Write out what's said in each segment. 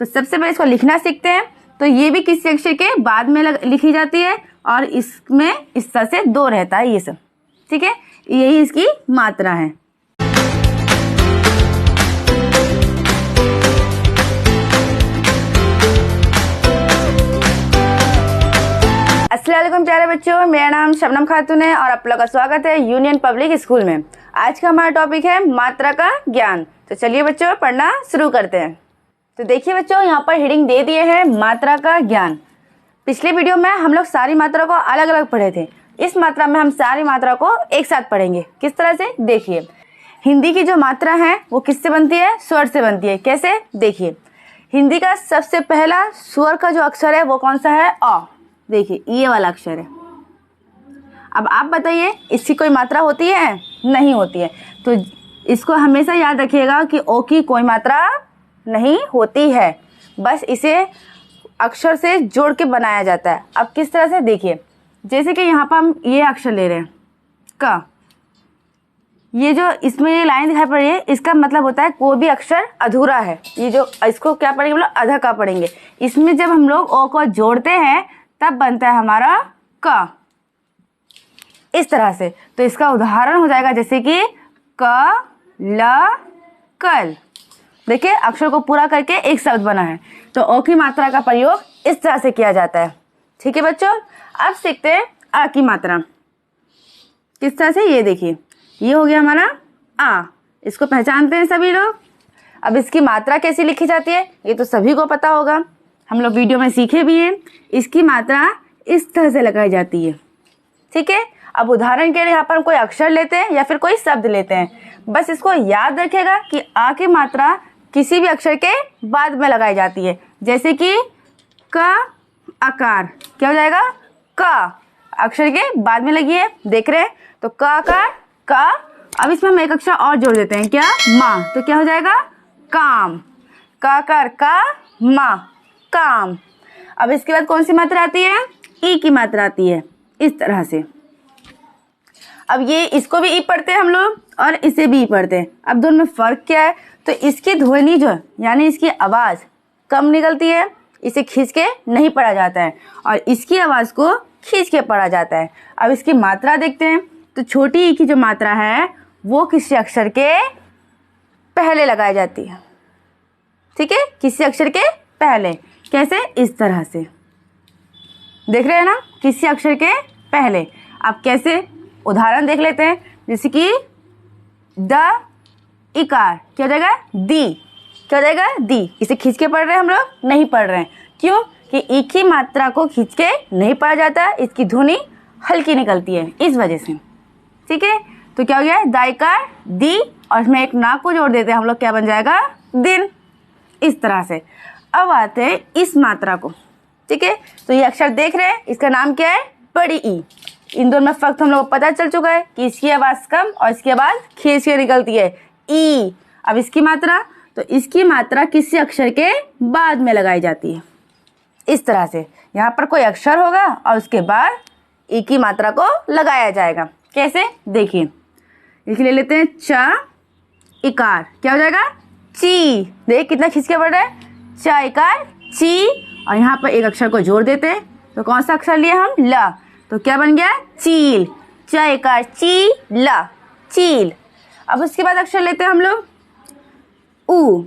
तो सबसे पहले इसको लिखना सीखते हैं। तो ये भी किसी अक्षर के बाद में लिखी जाती है और इसमें इस तरह से 2 रहता है ये सब, ठीक है। यही इसकी मात्रा है। अस्सलाम वालेकुम प्यारे बच्चों, मेरा नाम शबनम खातून है और आप लोग का स्वागत है यूनियन पब्लिक स्कूल में। आज का हमारा टॉपिक है मात्रा का ज्ञान। तो चलिए बच्चों पढ़ना शुरू करते हैं। तो देखिए बच्चों, यहाँ पर हेडिंग दे दिए हैं मात्रा का ज्ञान। पिछले वीडियो में हम लोग सारी मात्रा को अलग अलग पढ़े थे। इस मात्रा में हम सारी मात्रा को एक साथ पढ़ेंगे। किस तरह से, देखिए। हिंदी की जो मात्रा है वो किससे बनती है? स्वर से बनती है। कैसे, देखिए। हिंदी का सबसे पहला स्वर का जो अक्षर है वो कौन सा है? अ। देखिए ये वाला अक्षर है। अब आप बताइए इसकी कोई मात्रा होती है? नहीं होती है। तो इसको हमेशा याद रखिएगा कि ओ की कोई मात्रा नहीं होती है, बस इसे अक्षर से जोड़ के बनाया जाता है। अब किस तरह से, देखिए। जैसे कि यहाँ पर हम ये अक्षर ले रहे हैं क। ये जो इसमें ये लाइन दिखाई पड़ रही है, इसका मतलब होता है कोई भी अक्षर अधूरा है। ये जो इसको क्या पढ़ेंगे, मतलब अधा का पढ़ेंगे। इसमें जब हम लोग ओ को जोड़ते हैं तब बनता है हमारा क, इस तरह से। तो इसका उदाहरण हो जाएगा जैसे कि क ल कल। देखिए अक्षर को पूरा करके एक शब्द बना है। तो ओ की मात्रा का प्रयोग इस तरह से किया जाता है, ठीक है बच्चों। अब सीखते हैं आ की मात्रा। किस तरह से, ये देखिए, ये हो गया हमारा आ। इसको पहचानते हैं सभी लोग। अब इसकी मात्रा कैसी लिखी जाती है ये तो सभी को पता होगा, हम लोग वीडियो में सीखे भी हैं। इसकी मात्रा इस तरह से लगाई जाती है, ठीक है। अब उदाहरण के लिए यहाँ पर हम कोई अक्षर लेते हैं या फिर कोई शब्द लेते हैं। बस इसको याद रखेगा कि आ की मात्रा किसी भी अक्षर के बाद में लगाई जाती है। जैसे कि क आकार, क्या हो जाएगा? क अक्षर के बाद में लगी है, देख रहे हैं। तो क आकार का। अब इसमें हम एक अक्षर और जोड़ देते हैं, क्या? माँ। तो क्या हो जाएगा? काम। क आकार का, माँ, काम। अब इसके बाद कौन सी मात्रा आती है? ई की मात्रा आती है, इस तरह से। अब ये इसको भी ई पढ़ते हैं हम लोग और इसे भी ई पढ़ते हैं। अब दोनों में फर्क क्या है? तो इसकी ध्वनि जो है, यानी इसकी आवाज कम निकलती है, इसे खींच के नहीं पढ़ा जाता है, और इसकी आवाज को खींच के पढ़ा जाता है। अब इसकी मात्रा देखते हैं। तो छोटी ई की जो मात्रा है वो किसी अक्षर के पहले लगाई जाती है, ठीक है। किसी अक्षर के पहले। कैसे? इस तरह से, देख रहे हैं ना, किसी अक्षर के पहले। अब कैसे, उदाहरण देख लेते हैं। जैसे कि द इकार, क्या हो जाएगा? दी। क्या हो जाएगा? दी। इसे खींच के पढ़ रहे हैं हम लोग? नहीं पढ़ रहे हैं। क्यों? कि ई की मात्रा को खींच के नहीं पढ़ा जाता है, इसकी ध्वनि हल्की निकलती है, इस वजह से, ठीक है। तो क्या हो गया? द इकार दी, और इसमें एक ना को जोड़ देते हैं हम लोग, क्या बन जाएगा? दिन, इस तरह से। अब आते हैं इस मात्रा को, ठीक है। तो ये अक्षर देख रहे हैं, इसका नाम क्या है? बड़ी ई। इन दोनों में फर्क हम लोग को पता चल चुका है कि इसकी आवाज कम और इसकी आवाज खींच के निकलती है, ई। अब इसकी मात्रा, तो इसकी मात्रा किसी अक्षर के बाद में लगाई जाती है, इस तरह से। यहाँ पर कोई अक्षर होगा और उसके बाद ई की मात्रा को लगाया जाएगा। कैसे, देखिए। इसके ले लेते हैं च इकार, क्या हो जाएगा? ची। देख कितना खींच के पढ़ रहा है, च इकार ची। और यहाँ पर एक अक्षर को जोड़ देते हैं। तो कौन सा अक्षर लिए हम? ल। तो क्या बन गया? चील। च इकार ची ल, चील। अब उसके बाद अक्षर लेते हैं हम लोग ऊ।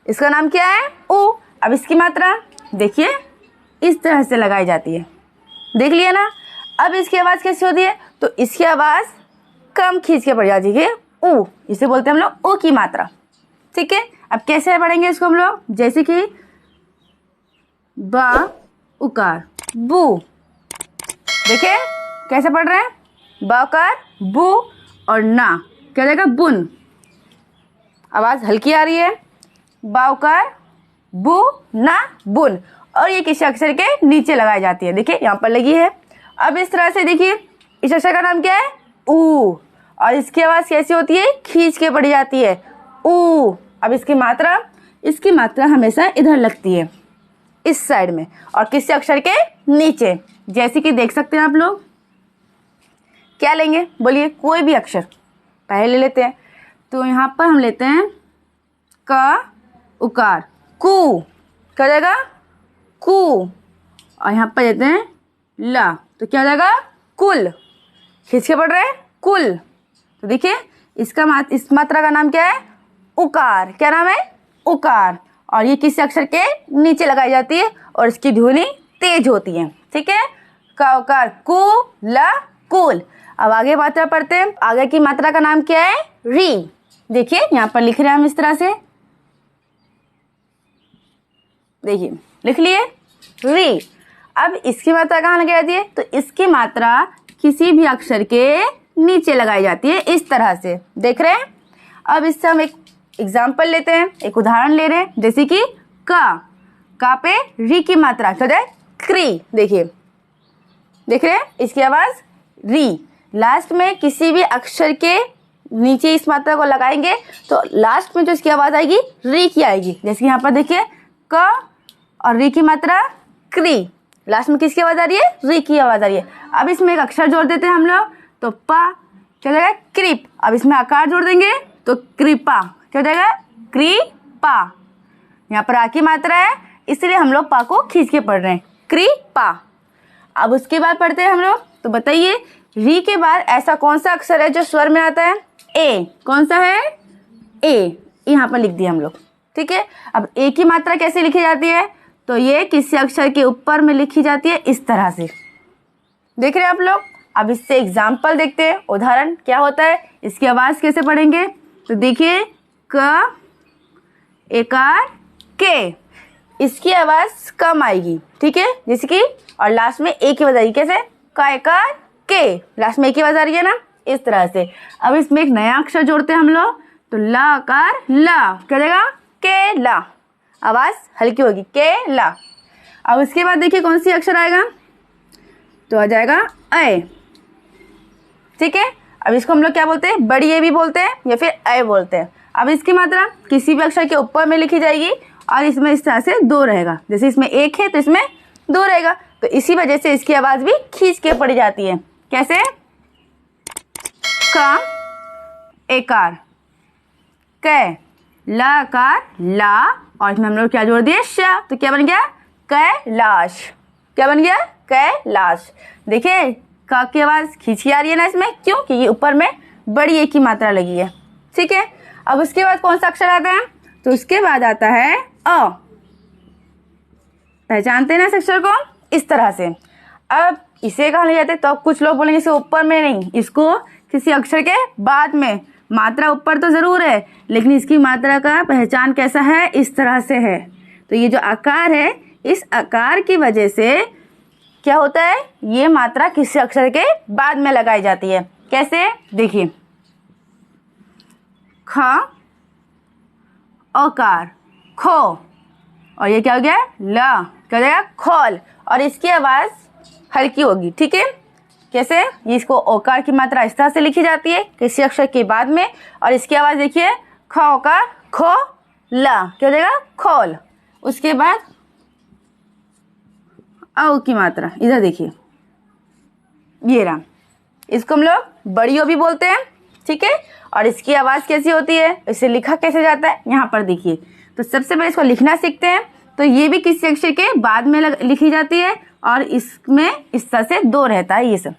इसका नाम क्या है? ऊ। अब इसकी मात्रा देखिए इस तरह से लगाई जाती है, देख लिया ना। अब इसकी आवाज कैसी होती है? तो इसकी आवाज कम खींच के पड़ जाती है, ऊ। इसे बोलते हैं हम लोग ऊ की मात्रा, ठीक है। अब कैसे पढ़ेंगे इसको हम लोग? जैसे कि बा उकार बू। देखिए कैसे पढ़ रहे हैं? बा उकार बू, और ना क्या जाएगा? बुन। आवाज हल्की आ रही है, बा उकार बू ना बुन। और ये किसी अक्षर के नीचे लगाई जाती है, देखिए यहाँ पर लगी है। अब इस तरह से देखिए, इस अक्षर का नाम क्या है? ऊ। और इसकी आवाज कैसी होती है? खींच के पढ़ी जाती है, ऊ। अब इसकी मात्रा हमेशा इधर लगती है, इस साइड में, और किसी अक्षर के नीचे। जैसे कि देख सकते हैं आप लोग। क्या लेंगे बोलिए? कोई भी अक्षर पहले ले लेते हैं। तो यहाँ पर हम लेते हैं क उकार, कू, क्या हो जाएगा कू, और यहाँ पर देते हैं ला, तो क्या हो जाएगा कुल। खींच के पढ़ रहे हैं कुल। तो देखिए इस मात्रा का नाम क्या है, उकार। क्या नाम है, उकार। और ये किसी अक्षर के नीचे लगाई जाती है और इसकी ध्वनि तेज होती है। ठीक है, का उकार कु ला कुल। अब आगे मात्रा पढ़ते हैं। आगे की मात्रा का नाम क्या है, री। देखिए यहाँ पर लिख रहे हैं हम इस तरह से, देखिए लिख लिए री। अब इसकी मात्रा कहाँ लगाई जाती है, तो इसकी मात्रा किसी भी अक्षर के नीचे लगाई जाती है इस तरह से, देख रहे हैं। अब इससे हम एक एग्जाम्पल लेते हैं, एक उदाहरण ले रहे हैं, जैसे कि का पे री की मात्रा क्या है, क्री। देखिए देख रहे हैं, इसकी आवाज री। लास्ट में किसी भी अक्षर के नीचे इस मात्रा को लगाएंगे तो लास्ट में जो इसकी आवाज आएगी री की आएगी। जैसे यहाँ पर देखिए क और री की मात्रा क्री, लास्ट में किसकी आवाज आ रही है, री की आवाज आ रही है। अब इसमें एक अक्षर जोड़ देते हैं हम लोग, तो पा क्या हो जाएगा, क्रिप। अब इसमें आकार जोड़ देंगे तो कृपा, क्या हो जाएगा, कृपा। यहाँ पर आ की मात्रा है इसलिए हम लोग पा को खींच के पढ़ रहे हैं, कृपा। अब उसके बाद पढ़ते हैं हम लोग, तो बताइए री के बाद ऐसा कौन सा अक्षर है जो स्वर में आता है, ए। कौन सा है, ए। यहाँ पर लिख दिया हम लोग। ठीक है, अब ए की मात्रा कैसे लिखी जाती है, तो ये किसी अक्षर के ऊपर में लिखी जाती है इस तरह से, देख रहे हैं आप लोग। अब इससे एग्जाम्पल देखते हैं, उदाहरण क्या होता है, इसकी आवाज कैसे पढ़ेंगे। तो देखिए क एकार के, इसकी आवाज कम आएगी। ठीक है, जैसे कि, और लास्ट में एक ही आवाज आएगी, कैसे, का एकार के, लास्ट में एक ही आवाज आ रही है ना, इस तरह से। अब इसमें एक नया अक्षर जोड़ते हैं हम लोग, तो ला आकार ला, क्या हो जाएगा, के ला। आवाज हल्की होगी, के ला। अब उसके बाद देखिए कौन सी अक्षर आएगा, तो आ जाएगा अय। ठीक है, अब इसको हम लोग क्या बोलते हैं, बड़ी ए भी बोलते हैं या फिर अय बोलते हैं। अब इसकी मात्रा किसी भी अक्षर के ऊपर में लिखी जाएगी और इसमें इस तरह से दो रहेगा, जैसे इसमें एक है तो इसमें दो रहेगा, तो इसी वजह से इसकी आवाज भी खींच के पड़ी जाती है। कैसे, का एकार, कै ला आकार ला, और इसमें हम लोग क्या जोड़ दिए, श, तो क्या बन गया, कैलाश। क्या बन गया, कैलाश। देखिए का की आवाज खींची आ रही है ना इसमें, क्यों, क्योंकि ऊपर में बड़ी एक की मात्रा लगी है। ठीक है, अब उसके बाद कौन सा अक्षर आता है, तो उसके बाद आता है अ। पहचानते हैं ना इस अक्षर को, इस तरह से। अब इसे कहाँ ले जाते हैं, तो कुछ लोग बोलेंगे इसे ऊपर में नहीं, इसको किसी अक्षर के बाद में। मात्रा ऊपर तो जरूर है लेकिन इसकी मात्रा का पहचान कैसा है, इस तरह से है। तो ये जो आकार है, इस आकार की वजह से क्या होता है, ये मात्रा किसी अक्षर के बाद में लगाई जाती है। कैसे, देखिए ख औकार खो, और ये क्या हो गया, ल, क्या हो जाएगा, खोल, और इसकी आवाज हल्की होगी। ठीक है, कैसे, ये इसको ओकार की मात्रा इस तरह से लिखी जाती है किसी अक्षर के बाद में, और इसकी आवाज देखिए ख ओकार खो ला, क्या हो जाएगा, खोल। उसके बाद औ की मात्रा इधर देखिए, ये रहा, इसको हम लोग बड़ी ओ भी बोलते हैं। ठीक है, और इसकी आवाज कैसी होती है, इसे लिखा कैसे जाता है, यहाँ पर देखिए। तो सबसे पहले इसको लिखना सीखते हैं, तो ये भी किसी अक्षर के बाद में लिखी जाती है और इसमें इस तरह से दो रहता है, ये सब।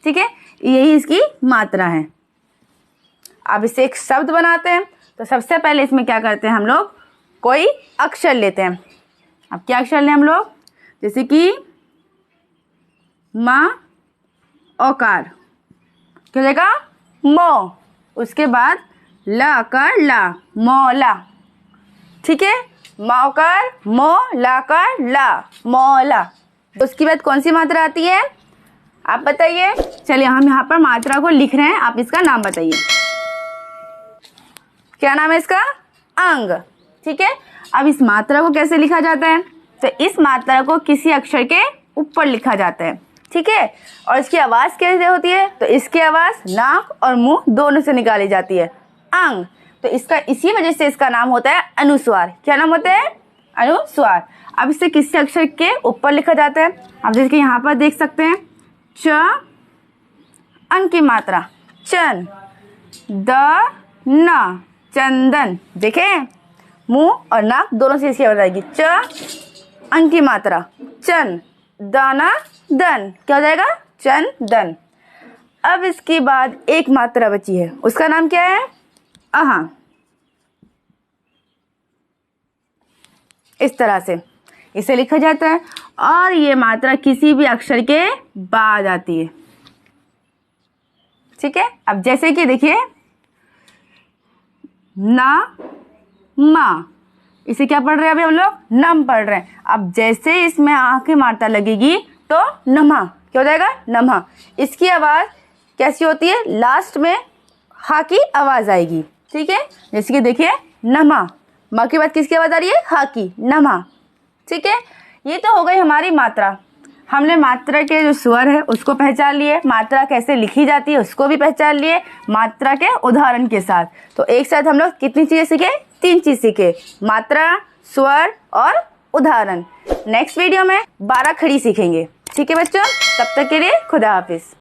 ठीक है, यही इसकी मात्रा है। अब इसे एक शब्द बनाते हैं, तो सबसे पहले इसमें क्या करते हैं हम लोग, कोई अक्षर लेते हैं। अब क्या अक्षर लें हम लोग, जैसे कि माँ औकार, क्या हो जाएगा, मो। उसके बाद ला आकार ला, मौला। ठीक है, मौकार मो, लाकार ला, मौला। उसके बाद कौन सी मात्रा आती है, आप बताइए। चलिए हम यहाँ पर मात्रा को लिख रहे हैं, आप इसका नाम बताइए। क्या नाम है इसका, अंग। ठीक है, अब इस मात्रा को कैसे लिखा जाता है, तो इस मात्रा को किसी अक्षर के ऊपर लिखा जाता है। ठीक है, और इसकी आवाज कैसे होती है, तो इसकी आवाज नाक और मुंह दोनों से निकाली जाती है, अंग। तो इसका इसी वजह से इसका नाम होता है अनुस्वार। क्या नाम होता है, अनुस्वार। अब इसे किसी अक्षर के ऊपर लिखा जाता है। अब जैसे यहाँ पर देख सकते हैं, च अंग की मात्रा चन, द न चंदन। देखें, मुंह और नाक दोनों से इसकी आवाज आएगी। च अंग की मात्रा चन, दाना दन, क्या हो जाएगा? चंदन। अब इसके बाद एक मात्रा बची है, उसका नाम क्या है? अहा। इस तरह से इसे लिखा जाता है और ये मात्रा किसी भी अक्षर के बाद आती है। ठीक है, अब जैसे कि देखिए ना मा, इसे क्या पढ़ रहे हैं अभी हम लोग? नम पढ़ रहे हैं। अब जैसे इसमें आ की मात्रा लगेगी तो नमा, क्या हो जाएगा? नमा। इसकी आवाज कैसी होती है? लास्ट में हा की आवाज आएगी। ठीक है, जैसे कि देखिए नमा, माँ के बाद किसकी आवाज आ रही है? हा की, नमा। ठीक है, ये तो हो गई हमारी मात्रा। हमने मात्रा के जो स्वर है उसको पहचान लिए, मात्रा कैसे लिखी जाती है उसको भी पहचान लिए, मात्रा के उदाहरण के साथ। तो एक साथ हम लोग कितनी चीजें सीखे? 3 चीज सीखे, मात्रा, स्वर और उदाहरण। नेक्स्ट वीडियो में 12 खड़ी सीखेंगे। ठीक है बच्चों, तब तक के लिए खुदा हाफिज।